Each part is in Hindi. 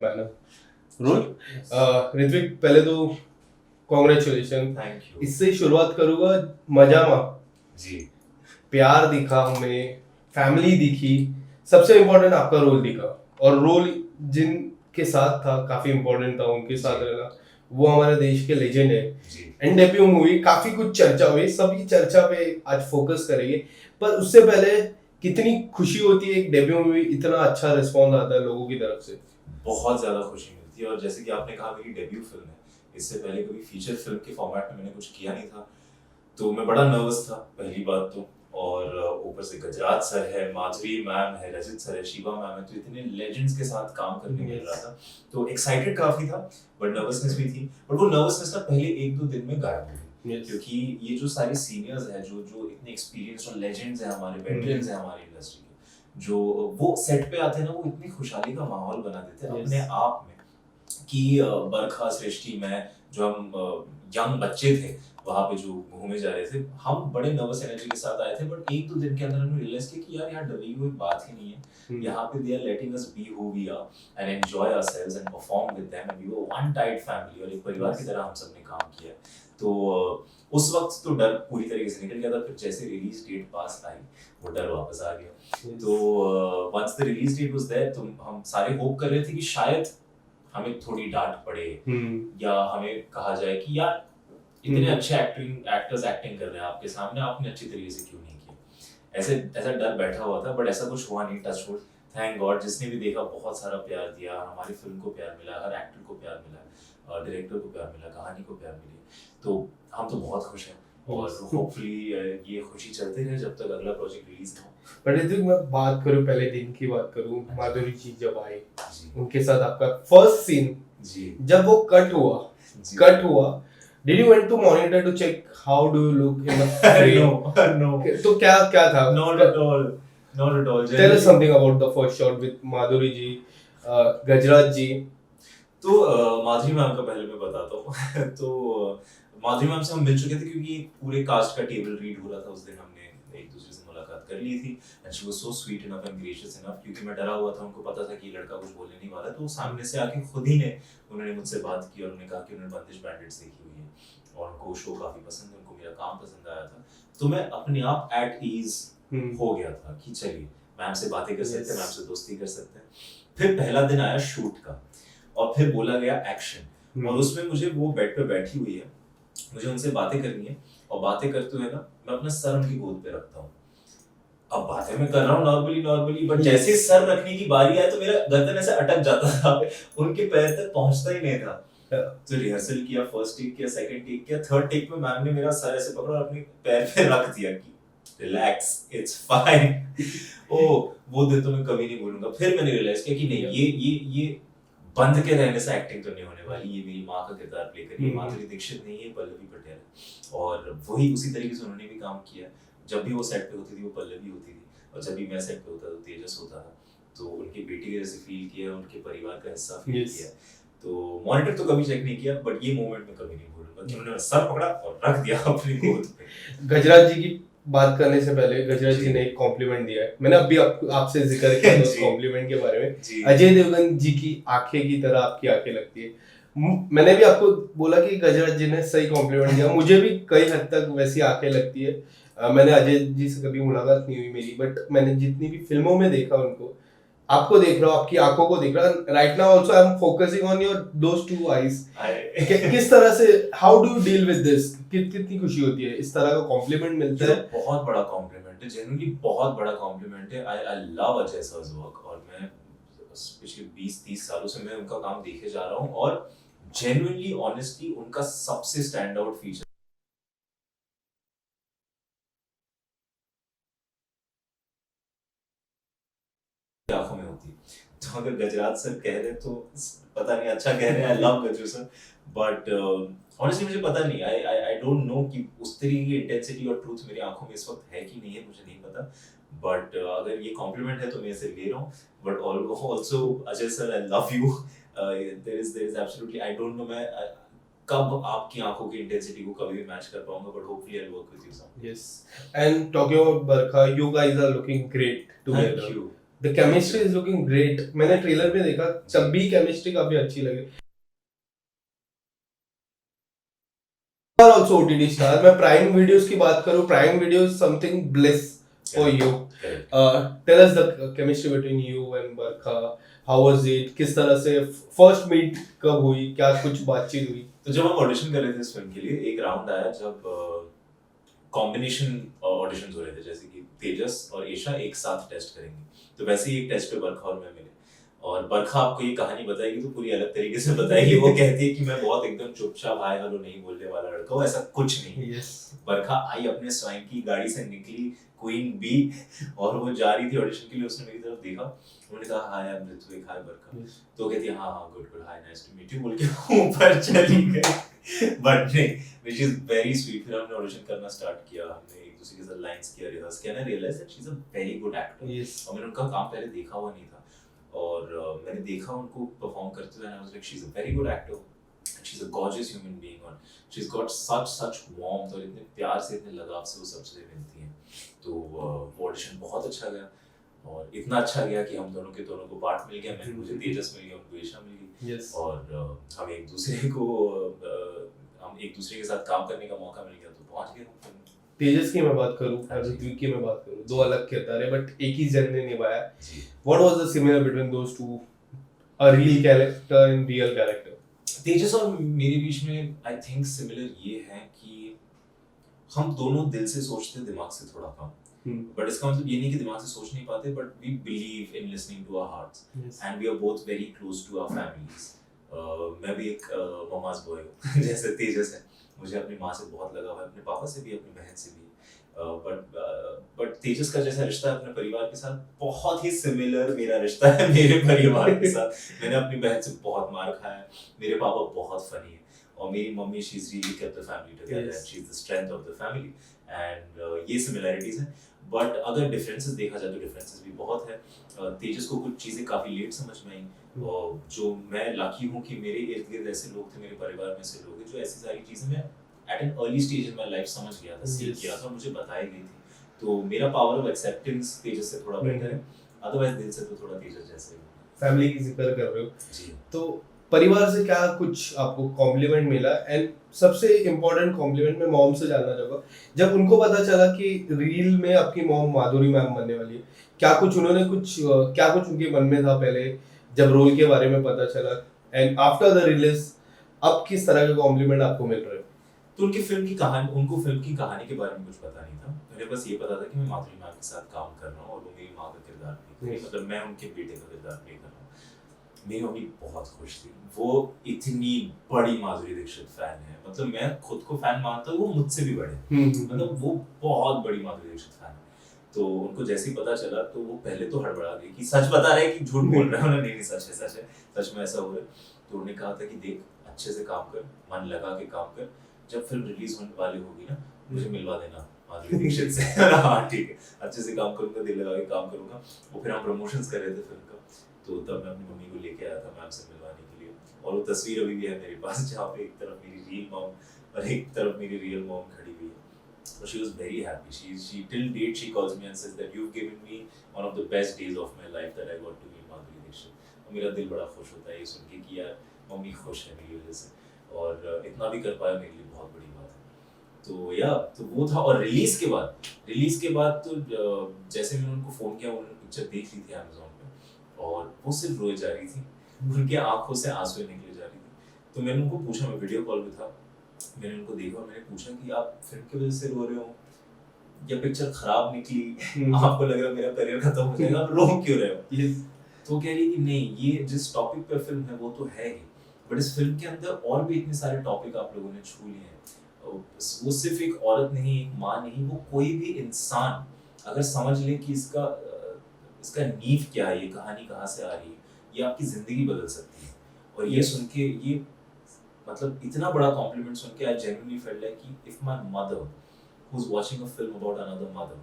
मैंने रोल ऋत्विक पहले तो कॉन्ग्रेचुलेशन। थैंक यू इससे शुरुआत करूंगा। मजामा जी। प्यार दिखा हमें, फैमिली दिखी, सबसे इम्पोर्टेंट आपका रोल दिखा। और रोल जिनके साथ था काफी इम्पोर्टेंट था, उनके साथ रहना। वो हमारे देश के लेजेंड है। जी एंड डेब्यू मूवी काफी कुछ चर्चा हुई, सभी चर्चा पे आज फोकस करेंगे। पर उससे पहले कितनी खुशी होती है एक डेब्यू मूवी इतना अच्छा रिस्पॉन्स आता है लोगों की तरफ से। बहुत ज़्यादा खुशी मिलती है। और जैसे कि आपने कहा मेरी डेब्यू फिल्म है, इससे पहले कभी फीचर फिल्म के फॉर्मेट में मैंने कुछ किया नहीं था, तो मैं बड़ा नर्वस था पहली बात तो। और ऊपर से गजराज सर है, माधुरी मैम है, रजित सर है, शिवा मैम है, तो इतने लेजेंड्स के साथ काम करने मिल रहा था। तो एक्साइटेड काफी था, बट नर्वसनेस भी थी। बट वो नर्वसनेस ना पहले 1-2 दिन में गायब हो गई, क्योंकि ये जो सारे सीनियर्स हैं, जो जो इतने एक्सपीरियंस और लेजेंड्स हैं, हमारे वेटरन्स हैं हमारी इंडस्ट्री के, जो वो सेट पे आते हैं ना, वो इतनी खुशहाली का माहौल बना देते हैं अपने आप में कि बरखा, सृष्टि, मैं, जो हम यंग बच्चे थे वहाँ पे जो घूमे जा रहे थे, हम बड़े नर्वस एनर्जी के साथ आए थे। बट 1-2 दिन के अंदर हमने रियलाइज किया कि यार यहाँ डरने की कोई बात ही नहीं है। यहाँ पे they are letting us be who we are and enjoy ourselves and perform with them, and we were one tight family, और एक परिवार की तरह हम सब ने काम किया। तो उस वक्त तो डर पूरी तरीके से निकल गया था। फिर जैसे रिलीज डेट पास आई, वो डर वापस आ गया। तो once the release date was there, तो हम सारे होप कर रहे थे कि शायद हमें थोड़ी डांट पड़े, या हमें कहा जाए कि यार इतने अच्छे एक्टर्स एक्टिंग कर रहे हैं आपके सामने, आपने अच्छी तरीके से क्यों नहीं किया। ऐसा डर बैठा हुआ था, बट ऐसा कुछ हुआ नहीं। टच वुड, थैंक गॉड, जिसने भी देखा बहुत सारा प्यार दिया, हमारी फिल्म को प्यार मिला, हर एक्टर को प्यार मिला, डायरेक्टर को प्यार मिला, कहानी को प्यार मिली। तो हम तो बहुत खुश हैं, और होपफुली ये खुशी चलते रहे जब तक अगला प्रोजेक्ट रिलीज ना हो। पर यदि मैं बात करूं, पहले दिन की बात करूं, माधुरी जी जब आए, उनके साथ आपका फर्स्ट सीन जी, जब वो कट हुआ, did you went to monitor to check how do you look in the frame? no, तो क्या था? not at all, not at all. Tell us something about the first shot with माधुरी जी, गजराज जी। तो माधुरी मैम का पहले मैं बताता हूँ तो माधुरी मैम से हम मिल चुके थे, क्योंकि पूरे कास्ट का टेबल रीड हो रहा था उस दिन। हमने एक दूसरे से मुलाकात कर ली थी, and she was so sweet enough and gracious enough, क्योंकि मैं डरा हुआ था, उनको पता था कि लड़का कुछ बोलने नहीं वाला। तो सामने से आके खुद ही उन्होंने मुझसे बात की, और उन्होंने कहा कि उन्होंने बंदिश बैंडिट्स देखी हुई है और उनको शो काफी पसंद है, उनको मेरा काम पसंद आया था। तो मैं अपने आप एट ईज हो गया था कि चलिए मैम से बातें कर सकते हैं, मैम से दोस्ती कर सकते हैं। फिर पहला दिन आया शूट का, और फिर बोला गया एक्शन, और उसमें मुझे वो बेड पे बैठी हुई है, मुझे उनसे बातें करनी है, और बातें करते हुए ना मैं अपना सर उनकी गोद पे रखता हूँ। अब बातें मैं कर रहा हूँ नॉर्मली, बट जैसे सर रखने की बारी आए तो मेरा गर्दन ऐसे अटक जाता था, उनके पैर तक पहुंचता ही नहीं था। तो रिहर्सल किया, फर्स्ट टेक किया, सेकंड टेक किया, थर्ड टेक में मैम ने मेरा सर ऐसे पकड़ा और अपने पैर पे रख दिया कि रिलैक्स, इट्स फाइन। ओ वो दिन तो मैं कभी नहीं भूलूंगा। फिर मैंने रियलाइज किया कि नहीं, ये बंद के रहने से एक्टिंग तो नहीं होने वाली। ये मेरी माँ का किरदार प्ले करी, माधुरी दीक्षित नहीं है, पल्लवी पटेल है। और वही उसी तरीके से उन्होंने भी काम किया। जब भी वो सेट पे होती थी वो पल्लवी होती थी, और जब भी मैं सेट पे होता तो तेजस होता था। तो उनकी बेटी के जैसे फील किया, उनके परिवार का हिस्सा फील किया। तो मॉनिटर तो कभी चेक नहीं किया, बट ये मोमेंट मैं कभी नहीं भूलूंगा कि उन्होंने सर पकड़ा और रख दिया अपनी गोद पे। गजराज जी की बात करने से पहले गजराज जी ने एक कॉम्प्लीमेंट दिया है, मैंने अभी आपसे जिक्र किया उस कॉम्प्लीमेंट के बारे में। अजय देवगन जी की आंखें की तरह आपकी आंखें लगती है। मैंने भी आपको बोला कि गजराज जी ने सही कॉम्प्लीमेंट दिया, मुझे भी कई हद तक वैसी आंखें लगती है। मैंने अजय जी से कभी मुलाकात नहीं हुई मेरी, बट मैंने जितनी भी फिल्मों में देखा उनको, आपको देख रहा हूँ, आपकी आंखों को देख रहा हूँ right now. Also I am focusing on your those two eyes. किस तरह से, how do you deal with this? कितनी खुशी होती है इस तरह का कॉम्प्लीमेंट मिलता है? बहुत बड़ा कॉम्प्लीमेंट है, जेन्युइनली बहुत बड़ा कॉम्प्लीमेंट है। आई लव अजय सर's वर्क, और मैं पिछले 20-30 सालों से मैं उनका काम देखे जा रहा हूँ, और जेन्युइनली ऑनेस्टली उनका सबसे स्टैंड आउट फीचर आंखों में होती है। तो अगर गजराज सर कह रहे तो पता नहीं अच्छा कह रहे हैं, I love Gaju sir, but honestly मुझे पता नहीं, आई डोंट नो कि उस तरीके की इंटेंसिटी और ट्रूथ मेरी आंखों में इस वक्त है कि नहीं है, मुझे नहीं पता। बट अगर ये कॉम्प्लीमेंट है तो मैं इसे ले रहा हूँ। But also Ajay sir, I love you. There is absolutely, I don't know मैं कब आपकी आंखों की इंटेंसिटी को कभी भी मैच कर पाऊंगा, but hopefully I work with you some. Yes, and talking about Barkha, you guys are looking great together. Thank you. The chemistry is looking great. मैंने ट्रेलर पे देखा, तब भी केमिस्ट्री काफी अच्छी लगी। और ऑल्सो ओटीटी स्टार, मैं प्राइम वीडियोस की बात करूं, prime videos something bliss for you. Tell us the chemistry between you and Barkha, how was it, किस तरह से फर्स्ट मीट कब हुई, क्या कुछ बातचीत हुई? तो जब हम ऑडिशन कर रहे थे इस फिल्म के लिए, एक राउंड आया जब कॉम्बिनेशन ऑडिशंस हो रहे थे, जैसे कि तेजस और ईशा एक साथ टेस्ट करेंगे, तो वैसे ही एक टेस्ट पे बरखा और मैं मिले। और बरखा आपको ये कहानी बताएगी तो पूरी अलग तरीके से बताएगी। वो कहती है कि मैं बहुत एकदम चुपचाप हाय हेलो नहीं बोलने वाला लड़का हूँ, ऐसा कुछ नहीं। Yes. बरखा आई अपने स्वयं की गाड़ी से निकली, क्वीन बी, और वो जा रही थी ऑडिशन के लिए, उसने मेरी तरफ देखा, उन्होंने कहा हाय आई एम ऋत्विक, हाय बरखा। तो कहती है हाँ हाँ good good, hi nice to meet you बोल के ऊपर चली गई। बट नहीं, व्हिच इज वेरी स्वीट। फिर हमने ऑडिशन करना स्टार्ट किया, हमने एक दूसरे के साथ लाइंस किया, रिहर्स किया, and I realise that she is a very good actor. और मैंने उनका काम पहले देखा हुआ नहीं था, और मैंने देखा उनको परफॉर्म करते हुए, and I was like she is a very good actor, she is a gorgeous human being, और she is got such warmth, और इतने प्यार से, इतने लगाव से वो सबसे मिलती हैं। तो वो ऑडिशन बहुत अच्छा गया, और इतना अच्छा गया कि हम दोनों को पार्ट मिल गया। मुझे तेजस मिल गया, उनको ईशा मिल गई। और हम एक दूसरे के साथ काम करने का मौका मिल गया, तो पहुंच गए हम फिल्म। तेजस की मैं बात करूं, ऋत्विक की मैं बात करूं, दो अलग किरदार है बट एक ही जन ने निभाया। What was the similar between those two, a real character and real character? Tejas और मेरे बीच में आई थिंक सिमिलर ये है कि हम दोनों दिल से सोचते, दिमाग से थोड़ा कम। बट इसका मतलब ये नहीं कि दिमाग से सोच नहीं पाते, but we believe in listening to our hearts, and we are both very close to our families. मैं भी एक ममाज बॉय हूँ जैसे तेजस है, मुझे अपनी माँ से बहुत लगा हुआ है, अपने पापा से भी, अपनी बहन से भी। बट तेजस का जैसा रिश्ता है अपने परिवार के साथ, बहुत ही सिमिलर मेरा रिश्ता है मेरे परिवार के साथ। मैंने अपनी बहन से बहुत मार खाया है, मेरे पापा बहुत फनी है, और मेरी mummy she is really kept the family together, and she is the strength of the family, and ये सिमिलैरिटीज हैं। बट अगर डिफरेंसेस देखा जाए तो डिफरेंसेस भी बहुत है। तेजस को कुछ चीज़ें काफ़ी लेट समझ में आई, और जो मैं लकी हूँ कि मेरे इर्द गिर्द ऐसे लोग थे, मेरे परिवार में ऐसे लोग हैं जो ऐसी सारी चीज़ें मैं at an early stage in my life समझ गया था, सीख गया था, मुझे बताई गई थी। तो मेरा पावर ऑफ एक्सेप्टेंस तेजस से थोड़ा बेटर है, अदरवाइज दिल से तो थोड़ा तेजस जैसे ही। फैमिली की जिक्र कर रहे हो जी, तो परिवार से क्या कुछ आपको कॉम्प्लीमेंट मिला? एंड सबसे इम्पोर्टेंट कॉम्प्लीमेंट मैं मॉम से जानना चाहूँगा, जब उनको पता चला कि रील में आपकी मॉम माधुरी मैम बनने वाली है, क्या कुछ उनके मन में था पहले जब रोल के बारे में पता चला, एंड आफ्टर द रिलीज अब किस तरह के कॉम्प्लीमेंट आपको मिल रहे हैं? तो उनको फिल्म की कहानी के बारे में कुछ पता नहीं था, मुझे बस ये पता था कि मैं माधुरी मैम के साथ काम कर रहा हूँ, और वो मेरी माँ का किरदार प्ले कर रही है, मतलब मैं उनके बेटे का किरदार प्ले कर रहा हूँ। मेरी मम्मी बहुत खुश थी, वो इतनी बड़ी माधुरी दीक्षित फैन है, मतलब मैं खुद को फैन मानता हूँ, वो मुझसे भी बड़े, मतलब वो बहुत बड़ी माधुरी दीक्षित फैन है। तो उनको जैसे ही पता चला तो वो पहले तो हड़बड़ा गई कि सच बता रहे हैं कि झूठ बोल रहे हैं। उन्होंने नहीं सच है, सच में ऐसा हो रहा है। तो उन्होंने कहा था कि देख अच्छे से काम कर, मन लगा के काम कर, जब फिल्म रिलीज होने वाली होगी ना मुझे मिलवा देना माधुरी दीक्षित से। हाँ ठीक है, अच्छे से काम करूंगा, दिल लगा के काम करूंगा। वो फिर हम प्रमोशंस कर रहे थे फिल्म का, तो तब मैं अपनी मम्मी को लेके आया था मैम से मिलवाने के लिए, और वो तस्वीर अभी भी है मेरे पास, जहाँ पे एक तरफ मेरी रियल मॉम और एक तरफ मेरी रियल मॉम खड़ी हुई है। So she was very happy. She till date she calls me and says that you've given me one of the best days of my life that I got to meet Madhuri Dixit. और मेरा दिल बड़ा खुश होता है ये सुन के कि यार मम्मी खुश है मेरी वजह से, और इतना भी कर पाया मेरे लिए बहुत बड़ी बात है। तो वो था। और रिलीज के बाद तो जैसे मैंने उनको फोन किया, उन्होंने पिक्चर देख ली थी Amazon पे, और वो सिर्फ रोए जा रही थी, उनकी आंखों से आंसू निकले जा रही थी। तो मैंने उनको पूछा, मैं वीडियो कॉल पे था, मैंने उनको देखा और मैंने पूछा कि आप फिल्म की वजह से रो रहे हो या पिक्चर खराब निकली, आपको लग रहा है मेरा करियर खत्म हो जाएगा, आप रो क्यों रहे हो? तो कह रही कि नहीं, ये जिस टॉपिक पे फिल्म है वो तो है ही, बट इस फिल्म के अंदर और भी इतने सारे टॉपिक आप लोगों ने छू लिए हैं। वो सिर्फ एक औरत नहीं, एक माँ नहीं, वो कोई भी इंसान अगर समझ ले कि इसका नींव क्या है, ये कहानी कहाँ से आ रही है, ये आपकी जिंदगी बदल सकती है। और ये सुन के, ये मतलब इतना बड़ा कॉम्प्लीमेंट सुन के आई जेन्युइनली फेल्ट लाइक कि if my mother who's watching a film about another mother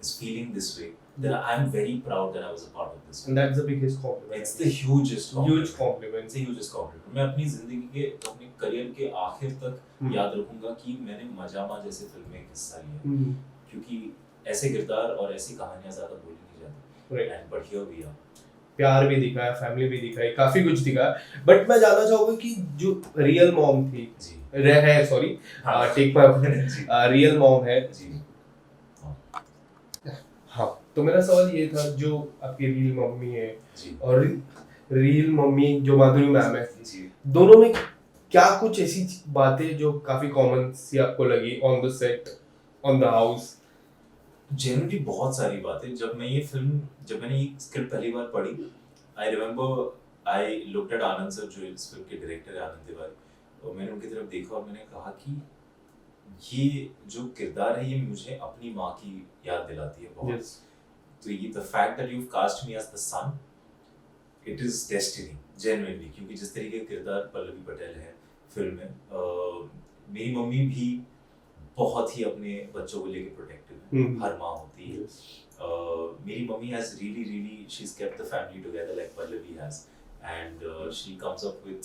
is feeling this way, then I'm very proud that I was a part of this. And that's the biggest compliment. It's the hugest compliment. Huge compliment. It's the hugest compliment. मैं अपनी जिंदगी के, अपने करियर के आखिर तक याद रखूंगा कि मैंने मजामा जैसे फिल्म में हिस्सा लिया, क्योंकि ऐसे किरदार और ऐसी कहानियां ज्यादा बोली नहीं जाती। Right. And but here we are. प्यार भी दिखा है, फैमिली भी दिखा है, काफी कुछ दिखा है। बट मैं जानना चाहूंगा कि जो रियल मॉम थी, जी है सॉरी, हाँ टेक माय जी रियल मॉम है, जी हाँ, तो मेरा सवाल ये था, जो आपकी रियल मम्मी है जी और रियल मम्मी जो माधुरी मैम है, जी दोनों में क्या कुछ ऐसी बातें जो काफी कॉमन सी आपको लगी on the set, on the house? Generally बहुत सारी बातें। जब मैंने ये स्क्रिप्ट पहली बार पढ़ी, I remember I looked at Anand sir, जो इस फिल्म के डायरेक्टर है, आनंद तिवारी, और मैंने उनकी तरफ देखा और मैंने कहा कि ये जो किरदार है ये मुझे अपनी माँ की याद दिलाती है बहुत। Yes. तो ये the fact that you cast me as the son, it is destiny genuinely, क्योंकि जिस तरीके का किरदार पल्लवी पटेल है फिल्म में, मेरी मम्मी भी बहुत ही अपने बच्चों को लेके प्रोटेक्टिव है, हर माँ होती है। Yes. मेरी mummy has really she's kept the family together like Pallavi has, and she comes up with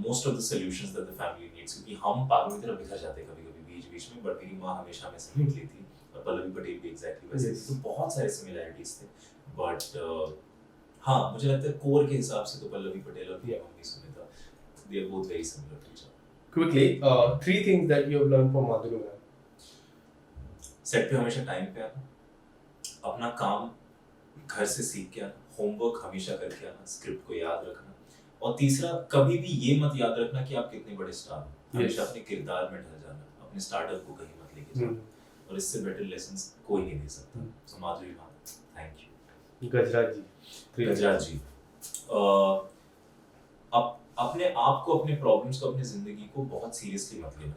most of the solutions that the family needs, क्योंकि हम पागलों की तरह बिखर जाते कभी-कभी बीच-बीच में, बट मेरी माँ हमेशा हमें समेट लेती, और पल्लवी पटेल भी एग्जैक्टली वैसे थी। तो बहुत सारे सिमिलैरिटीज थे, बट हाँ, मुझे लगता है कोर के हिसाब से तो पल्लवी पटेल और मेरी mummy Sunita, they are both very similar to each other. Quickly, 3 things that you have learned from Madhuri ma'am. Set पे हमेशा टाइम पे आना, अपना काम घर से सीख के आना, होमवर्क हमेशा करके आना, स्क्रिप्ट को याद रखना, और तीसरा कभी भी ये मत याद रखना कि आप कितने बड़े स्टार हो, हमेशा अपने किरदार में ढल जाना, अपने स्टार्टअप को कहीं मत लेके जाना, और इससे बेटर लेसन्स कोई नहीं दे सकता। सो माधुरी मैम, थैंक यू। गजराज जी, गजराज जी, अपने आप को, अपने प्रॉब्लम्स को, अपनी जिंदगी को बहुत सीरियसली मत लेना।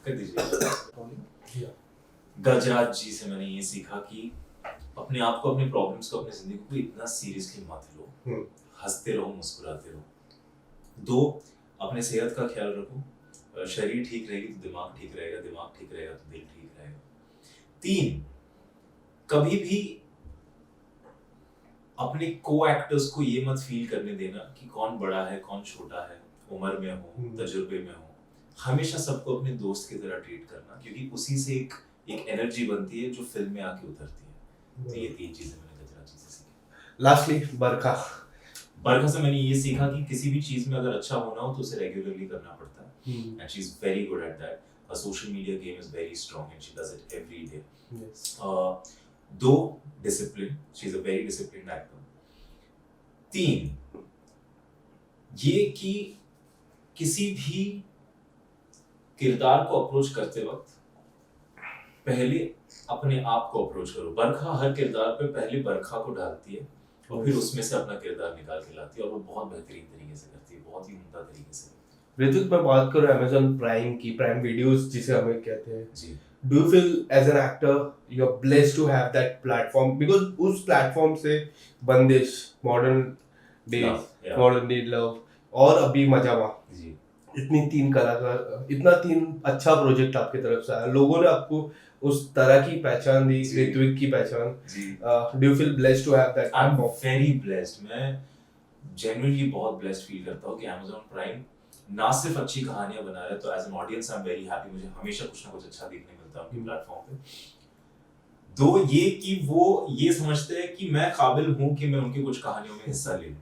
कर दीजिए। गजराज जी से मैंने ये सीखा कि अपने आप को, अपने प्रॉब्लम्स को, अपनी जिंदगी को इतना सीरियसली मत लो, हंसते रहो, मुस्कुराते रहो। 2, अपने सेहत का ख्याल रखो, शरीर ठीक रहेगी तो दिमाग ठीक रहेगा, दिमाग ठीक रहेगा तो दिल ठीक रहेगा। 3, कभी भी अपने को एक्टर्स को ये मत फील करने देना कि कौन बड़ा है, कौन छोटा है, उम्र में हो, तजुर्बे में हो। हमेशा सबको अपने दोस्त की तरह ट्रीट करना, क्योंकि उसी से एक एनर्जी बनती है जो फिल्म में आके उतरती है। तो ये 3 चीजें मैंने गजराज जी से सीखी। लास्टली बरखा से मैंने ये सीखा कि किसी भी चीज में अगर अच्छा होना हो तो उसे रेगुलरली करना पड़ता है, and she is very good at that. Her social media game is very strong and she does it every day. Yes. 2, discipline. She's a very disciplined actor. 3, ये कि किसी भी किरदार को अप्रोच करते वक्त पहले अपने आप को अप्रोच करो। बरखा हर किरदार पे पहले बरखा को डालती है और फिर उसमें से अपना किरदार निकाल के लाती है, और वो बहुत बेहतरीन तरीके से करती है, बहुत ही उम्दा तरीके से। ऋतिक, मैं बात करूं Amazon प्राइम की, प्राइम वीडियोस जिसे हमें कहते हैं जी, do you feel as an actor you're blessed to have that platform, because उस प्लेटफॉर्म से बंदिश, modern days, modern day love और अभी मजावा, जी, इतनी 3 कलाकार, इतना 3 अच्छा प्रोजेक्ट आपकी तरफ से आया, लोगों ने आपको उस तरह की पहचान दी, ऋत्विक की पहचान। Do you feel blessed to have that? I am very blessed. मैं जेन्युइनली बहुत ब्लेस्ड फील करता हूँ कि Amazon प्राइम ना सिर्फ अच्छी कहानियां बना रहा है, तो as an audience I am very happy. मुझे हमेशा कुछ ना कुछ अच्छा देखने मिलता है उनके प्लेटफॉर्म पे। 2, ये कि वो ये समझते हैं कि मैं काबिल हूँ कि मैं उनकी कुछ कहानियों में हिस्सा ले लूँ।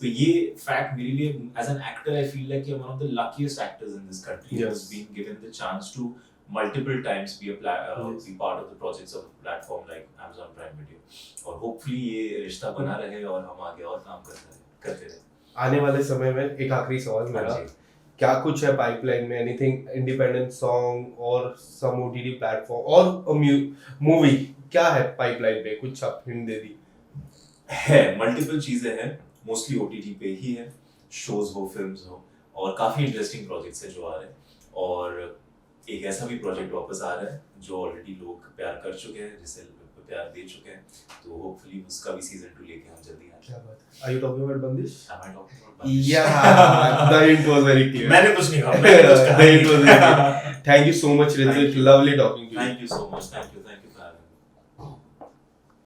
तो ये फैक्ट मेरे लिए, as an actor I feel like I am one of the luckiest actors in this country who has been given the chance to multiple times be part of the projects of a platform like Amazon Prime Video, और hopefully ये रिश्ता बना रहे और हम आगे और काम करते रहे। आने वाले समय में एक आखिरी सवाल मेरा, क्या कुछ है पाइपलाइन में? एनीथिंग इंडिपेंडेंट सॉन्ग और सम ओटीटी प्लेटफॉर्म और मूवी, क्या है पाइपलाइन पे? कुछ आप हिंट दे दी है। मल्टीपल चीजें हैं, मोस्टली ओटीटी पे ही है, शोज हो, फिल्म्स हो, और काफी इंटरेस्टिंग प्रोजेक्ट्स हैं जो आ रहे हैं, और एक ऐसा भी प्रोजेक्ट वापस आ रहा है जो ऑलरेडी लोग प्यार कर चुके हैं, जिसे प्यार दे चुके हैं, तो होपफुली उसका भी सीजन 2 लेके हम जल्दी आएंगे। क्या बात है? Are you talking about बंदिश? Am I talking about बंदिश? Yeah, the hint was very clear. मैंने कुछ नहीं कहा, मैंने कुछ कहा। The hint was very clear. Thank you so much, Ritik. Lovely talking to you. Thank you so much. Thank you.